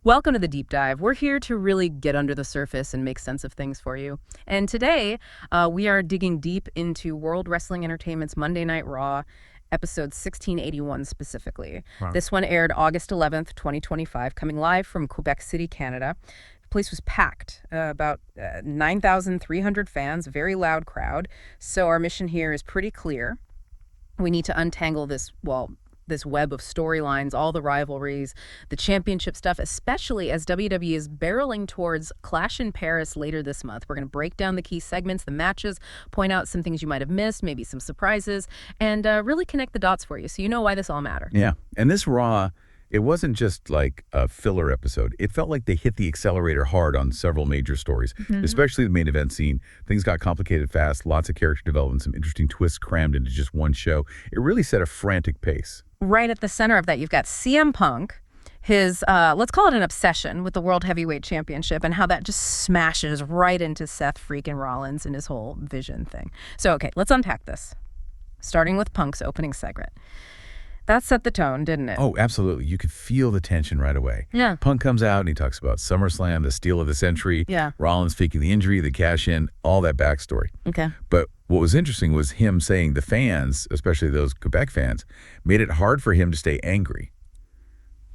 Welcome to the Deep Dive. We're here to really get under the surface and make sense of things for you. And today, we are digging deep into World Wrestling Entertainment's Monday Night Raw, episode 1681 specifically. Wow. This one aired August 11th, 2025, coming live from Quebec City, Canada. The place was packed, about 9,300 fans, very loud crowd. So our mission here is pretty clear. We need to untangle this web of storylines, all the rivalries, the championship stuff, especially as WWE is barreling towards Clash in Paris later this month. We're going to break down the key segments, the matches, point out some things you might have missed, maybe some surprises, and really connect the dots for you so you know why this all matters. Yeah, and this Raw, it wasn't just like a filler episode. It felt like they hit the accelerator hard on several major stories, especially the main event scene. Things got complicated fast, lots of character development, some interesting twists crammed into just one show. It really set a frantic pace. Right at the center of that, you've got CM Punk, his, let's call it an obsession with the World Heavyweight Championship and how that just smashes right into Seth Freakin Rollins and his whole vision thing. So, okay, let's unpack this, starting with Punk's opening segment. That set the tone, didn't it? Oh, absolutely. You could feel the tension right away. Yeah. Punk comes out and he talks about SummerSlam, the steal of the century, yeah. Rollins faking the injury, the cash-in, all that backstory. Okay. But what was interesting was him saying the fans, especially those Quebec fans, made it hard for him to stay angry.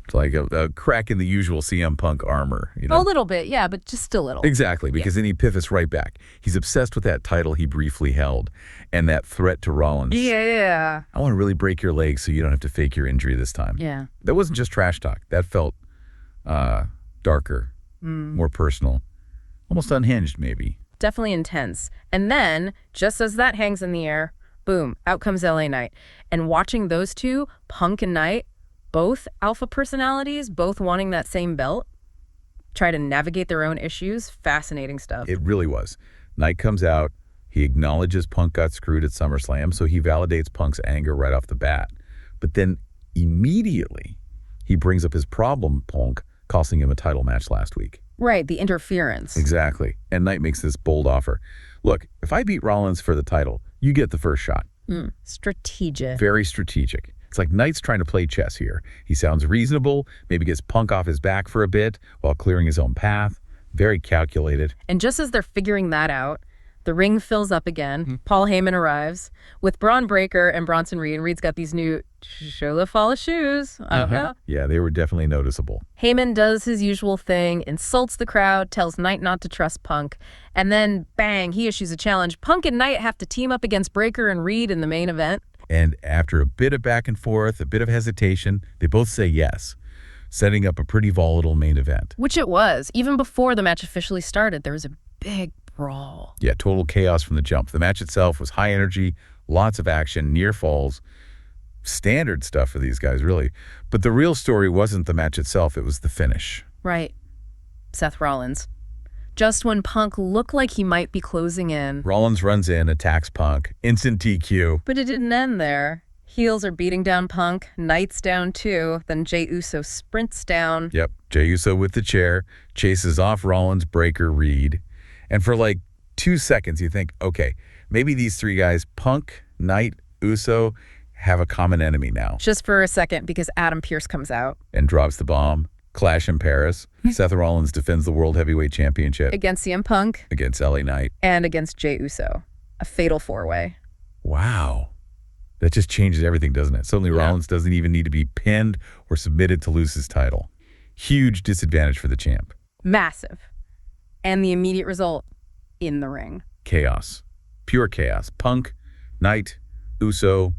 It's like a crack in the usual CM Punk armor. You know? A little bit, yeah, but just a little. Exactly, because then he pivots right back. He's obsessed with that title he briefly held and that threat to Rollins. Yeah. I want to really break your legs so you don't have to fake your injury this time. Yeah. That wasn't just trash talk. That felt darker, more personal, almost unhinged maybe. Definitely intense. And then, just as that hangs in the air, boom, out comes LA Knight. And watching those two, Punk and Knight, both alpha personalities, both wanting that same belt, try to navigate their own issues, fascinating stuff. It really was. Knight comes out, he acknowledges Punk got screwed at SummerSlam, so he validates Punk's anger right off the bat. But then immediately, he brings up his problem, Punk, costing him a title match last week. Right, the interference. Exactly. And Knight makes this bold offer. Look, if I beat Rollins for the title, you get the first shot. Strategic. Very strategic. It's like Knight's trying to play chess here. He sounds reasonable, maybe gets Punk off his back for a bit while clearing his own path. Very calculated. And just as they're figuring that out, the ring fills up again. Paul Heyman arrives with Braun Breaker and Bronson Reed. And Reed's got these new Sholafala shoes. Yeah, they were definitely noticeable. Heyman does his usual thing, insults the crowd, tells Knight not to trust Punk, and then, bang, he issues a challenge. Punk and Knight have to team up against Breaker and Reed in the main event. And after a bit of back and forth, a bit of hesitation, they both say yes, setting up a pretty volatile main event. Which it was. Even before the match officially started, there was a big brawl. Yeah, total chaos from the jump. The match itself was high energy, lots of action, near falls, standard stuff for these guys, really. But the real story wasn't the match itself, it was the finish. Right. Seth Rollins. Just when Punk looked like he might be closing in, Rollins runs in, attacks Punk, instant DQ. But it didn't end there. Heels are beating down Punk, Knight's down too, then Jey Uso sprints down. Yep, Jey Uso with the chair, chases off Rollins, Breaker, Reed. And for like 2 seconds, you think, okay, maybe these three guys, Punk, Knight, Uso, have a common enemy now. Just for a second, because Adam Pearce comes out. And drops the bomb. Clash in Paris. Seth Rollins defends the World Heavyweight Championship. Against CM Punk. Against LA Knight. And against Jey Uso. A fatal four-way. Wow. That just changes everything, doesn't it? Suddenly Rollins doesn't even need to be pinned or submitted to lose his title. Huge disadvantage for the champ. Massive. And the immediate result, in the ring. Chaos. Pure chaos. Punk, Knight, Uso.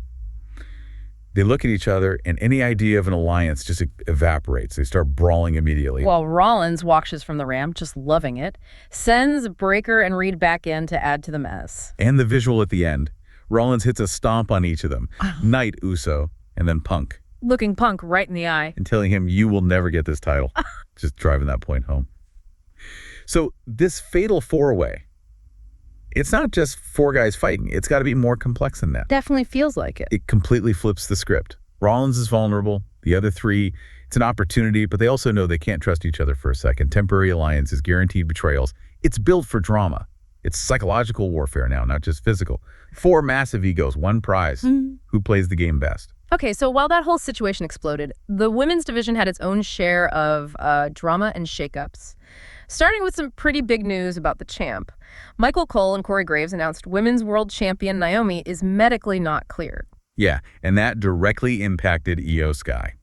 They look at each other, and any idea of an alliance just evaporates. They start brawling immediately. While Rollins watches from the ramp, just loving it, sends Breaker and Reed back in to add to the mess. And the visual at the end. Rollins hits a stomp on each of them. Knight, Uso, and then Punk. Looking Punk right in the eye. And telling him, you will never get this title. Just driving that point home. So this fatal four-way, it's not just four guys fighting. It's got to be more complex than that. Definitely feels like it. It completely flips the script. Rollins is vulnerable. The other three, it's an opportunity, but they also know they can't trust each other for a second. Temporary alliances, guaranteed betrayals. It's built for drama. It's psychological warfare now, not just physical. 4 massive egos, 1 prize. Who plays the game best? Okay, so while that whole situation exploded, the women's division had its own share of drama and shakeups. Starting with some pretty big news about the champ. Michael Cole and Corey Graves announced women's world champion Naomi is medically not cleared. Yeah, and that directly impacted Iyo Sky.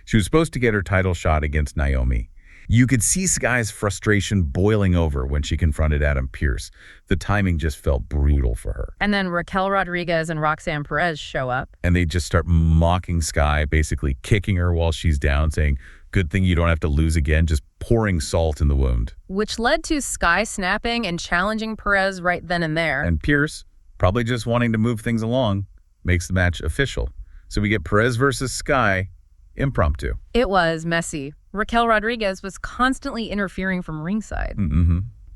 She was supposed to get her title shot against Naomi. You could see Sky's frustration boiling over when she confronted Adam Pearce. The timing just felt brutal for her. And then Raquel Rodriguez and Roxanne Perez show up. And they just start mocking Sky, basically kicking her while she's down, saying, "Good thing you don't have to lose again," just pouring salt in the wound. Which led to Sky snapping and challenging Perez right then and there. And Pearce, probably just wanting to move things along, makes the match official. So we get Perez versus Sky, impromptu. It was messy. Raquel Rodriguez was constantly interfering from ringside.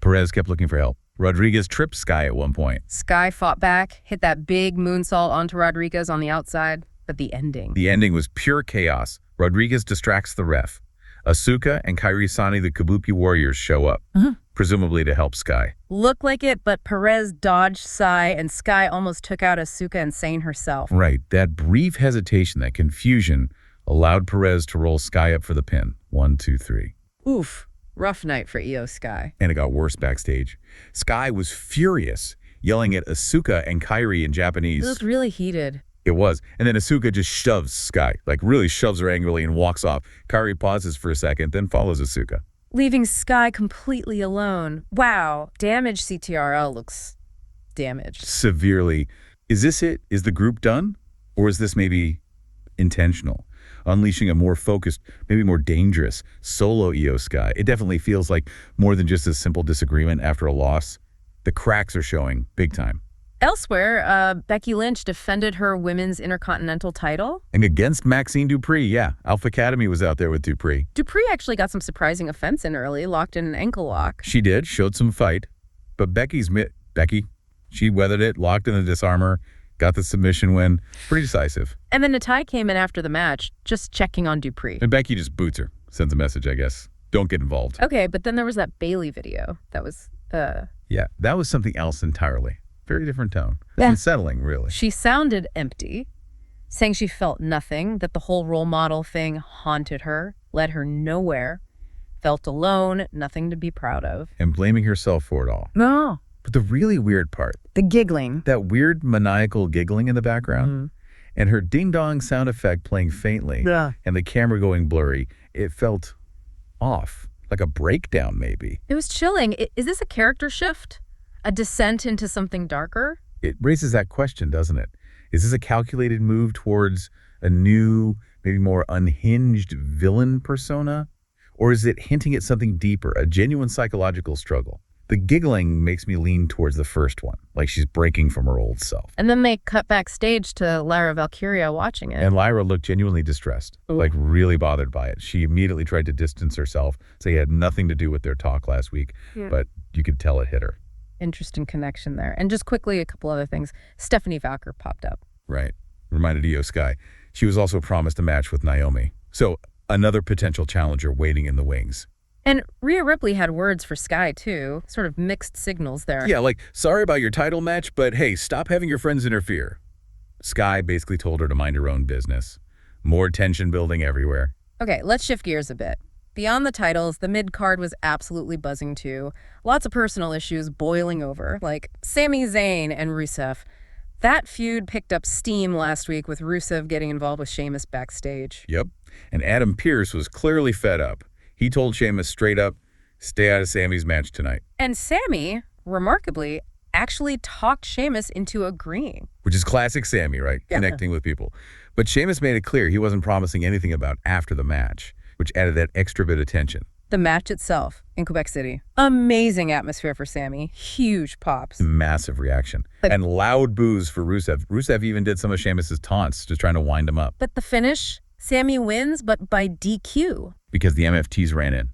Perez kept looking for help. Rodriguez tripped Sky at one point. Sky fought back, hit that big moonsault onto Rodriguez on the outside, but the ending. The ending was pure chaos. Rodriguez distracts the ref. Asuka and Kairi Sani, the Kabuki Warriors, show up, presumably to help Sky. Looked like it, but Perez dodged Sai, and Sky almost took out Asuka and Sane herself. Right. That brief hesitation, that confusion, allowed Perez to roll Sky up for the pin. 1, 2, 3. Oof. Rough night for Iyo Sky. And it got worse backstage. Sky was furious, yelling at Asuka and Kairi in Japanese. It was really heated. It was. And then Asuka just shoves Sky, like really shoves her angrily and walks off. Kairi pauses for a second, then follows Asuka. Leaving Sky completely alone. Wow. Damaged CTRL looks damaged. Severely. Is this it? Is the group done? Or is this maybe intentional? Unleashing a more focused, maybe more dangerous solo Iyo Sky. It definitely feels like more than just a simple disagreement after a loss. The cracks are showing big time. Elsewhere, Becky Lynch defended her women's Intercontinental title. And against Maxine Dupree, yeah. Alpha Academy was out there with Dupree. Dupree actually got some surprising offense in early, locked in an ankle lock. She did, showed some fight. But Becky, she weathered it, locked in the disarmor, got the submission win. Pretty decisive. And then Natai came in after the match, just checking on Dupree. And Becky just boots her, sends a message, I guess. Don't get involved. Okay, but then there was that Bayley video. That was, Yeah, that was something else entirely. Very different tone. Yeah. Unsettling, really. She sounded empty, saying she felt nothing, that the whole role model thing haunted her, led her nowhere, felt alone, nothing to be proud of. And blaming herself for it all. No. But the really weird part, The giggling. that weird maniacal giggling in the background, and her ding-dong sound effect playing faintly, and the camera going blurry, it felt off, like a breakdown maybe. It was chilling. Is this a character shift? A descent into something darker? It raises that question, doesn't it? Is this a calculated move towards a new, maybe more unhinged villain persona? Or is it hinting at something deeper, a genuine psychological struggle? The giggling makes me lean towards the first one, like she's breaking from her old self. And then they cut backstage to Lyra Valkyria watching it. And Lyra looked genuinely distressed, like really bothered by it. She immediately tried to distance herself, say it had nothing to do with their talk last week, but you could tell it hit her. Interesting connection there. And just quickly, a couple other things. Stephanie Valker popped up. Right. Reminded Iyo Sky. She was also promised a match with Naomi. So another potential challenger waiting in the wings. And Rhea Ripley had words for Sky, too. Sort of mixed signals there. Yeah, like, sorry about your title match, but hey, stop having your friends interfere. Sky basically told her to mind her own business. More tension building everywhere. Okay, let's shift gears a bit. Beyond the titles, the mid-card was absolutely buzzing, too. Lots of personal issues boiling over, like Sami Zayn and Rusev. That feud picked up steam last week with Rusev getting involved with Sheamus backstage. Yep. And Adam Pearce was clearly fed up. He told Sheamus straight up, stay out of Sami's match tonight. And Sami, remarkably, actually talked Sheamus into agreeing. Which is classic Sami, right? Yeah. Connecting with people. But Sheamus made it clear he wasn't promising anything about after the match, which added that extra bit of tension. The match itself in Quebec City. Amazing atmosphere for Sami. Huge pops. Massive reaction. And loud boos for Rusev. Rusev even did some of Sheamus's taunts, just trying to wind him up. But the finish, Sami wins, but by DQ. Because the MFTs ran in.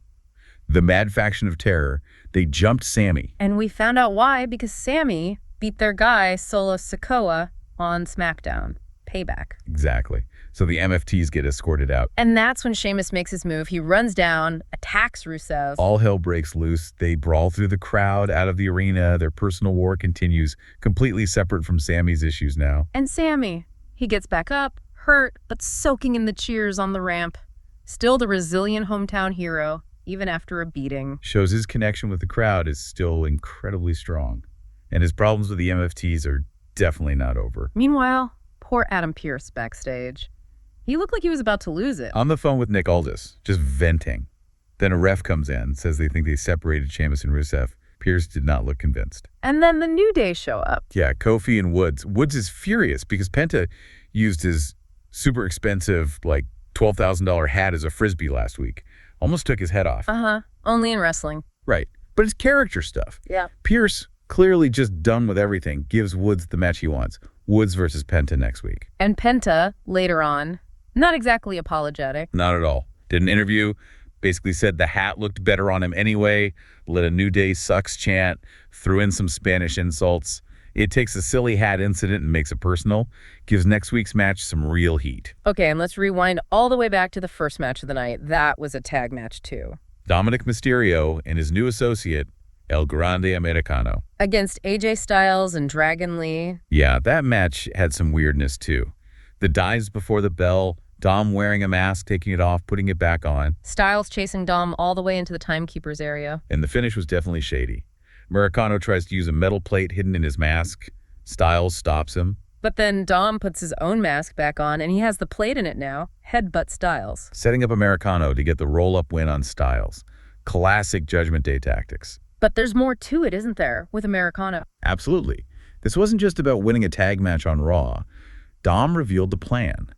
The Mad Faction of Terror, they jumped Sami. And we found out why, because Sami beat their guy, Solo Sikoa, on SmackDown. Payback. Exactly. So the MFTs get escorted out. And that's when Sheamus makes his move. He runs down, attacks Rusev. All hell breaks loose. They brawl through the crowd, out of the arena. Their personal war continues, completely separate from Sami's issues now. And Sami, he gets back up, hurt but soaking in the cheers on the ramp. Still the resilient hometown hero, even after a beating. Shows his connection with the crowd is still incredibly strong. And his problems with the MFTs are definitely not over. Meanwhile, poor Adam Pearce backstage. He looked like he was about to lose it. On the phone with Nick Aldis, just venting. Then a ref comes in, says they think they separated Sheamus and Rusev. Pearce did not look convinced. And then the New Day show up. Yeah, Kofi and Woods. Woods is furious because Penta used his super expensive, like, $12,000 hat as a Frisbee last week. Almost took his head off. Only in wrestling. Right. But it's character stuff. Yeah. Pearce, clearly just done with everything, gives Woods the match he wants. Woods versus Penta next week. And Penta, later on, not exactly apologetic. Not at all. Did an interview, basically said the hat looked better on him anyway, lit a New Day sucks chant, threw in some Spanish insults. It takes a silly hat incident and makes it personal, gives next week's match some real heat. Okay, and let's rewind all the way back to the first match of the night. That was a tag match too. Dominik Mysterio and his new associate, El Grande Americano. Against AJ Styles and Dragon Lee. Yeah, that match had some weirdness too. The dives before the bell, Dom wearing a mask, taking it off, putting it back on. Styles chasing Dom all the way into the timekeeper's area. And the finish was definitely shady. Americano tries to use a metal plate hidden in his mask. Styles stops him. But then Dom puts his own mask back on, and he has the plate in it now. Headbutt Styles. Setting up Americano to get the roll-up win on Styles. Classic Judgment Day tactics. But there's more to it, isn't there, with Americano? Absolutely. This wasn't just about winning a tag match on Raw. Dom revealed the plan.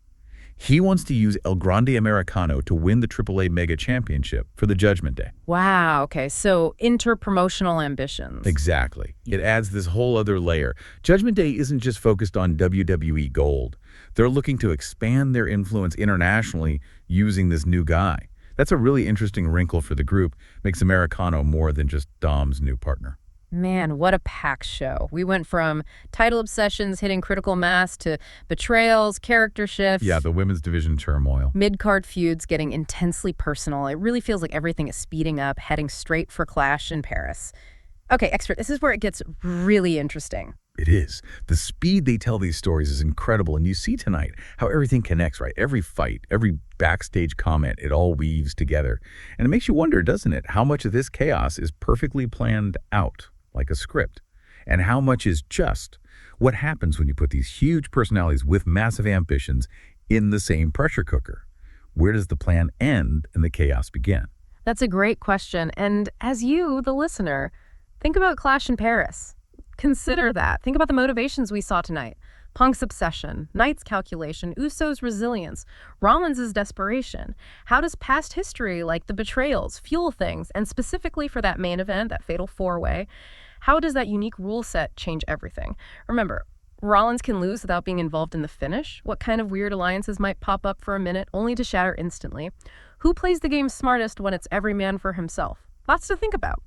He wants to use El Grande Americano to win the AAA Mega Championship for the Judgment Day. Wow, okay, so interpromotional ambitions. Exactly. It adds this whole other layer. Judgment Day isn't just focused on WWE Gold. They're looking to expand their influence internationally using this new guy. That's a really interesting wrinkle for the group. Makes Americano more than just Dom's new partner. Man, what a packed show. We went from title obsessions hitting critical mass to betrayals, character shifts. Yeah, the women's division turmoil. Mid-card feuds getting intensely personal. It really feels like everything is speeding up, heading straight for Clash in Paris. Okay, expert, this is where it gets really interesting. It is. The speed they tell these stories is incredible, and you see tonight how everything connects, right? Every fight, every backstage comment, it all weaves together. And it makes you wonder, doesn't it, how much of this chaos is perfectly planned out, like a script, and how much is just what happens when you put these huge personalities with massive ambitions in the same pressure cooker. Where does the plan end and the chaos begin? That's a great question. And as you, the listener, think about Clash in Paris. Consider that. Think about the motivations we saw tonight. Punk's obsession, Knight's calculation, Uso's resilience, Rollins' desperation. How does past history, like the betrayals, fuel things? And specifically for that main event, that fatal four-way, how does that unique rule set change everything? Remember, Rollins can lose without being involved in the finish. What kind of weird alliances might pop up for a minute, only to shatter instantly? Who plays the game smartest when it's every man for himself? Lots to think about.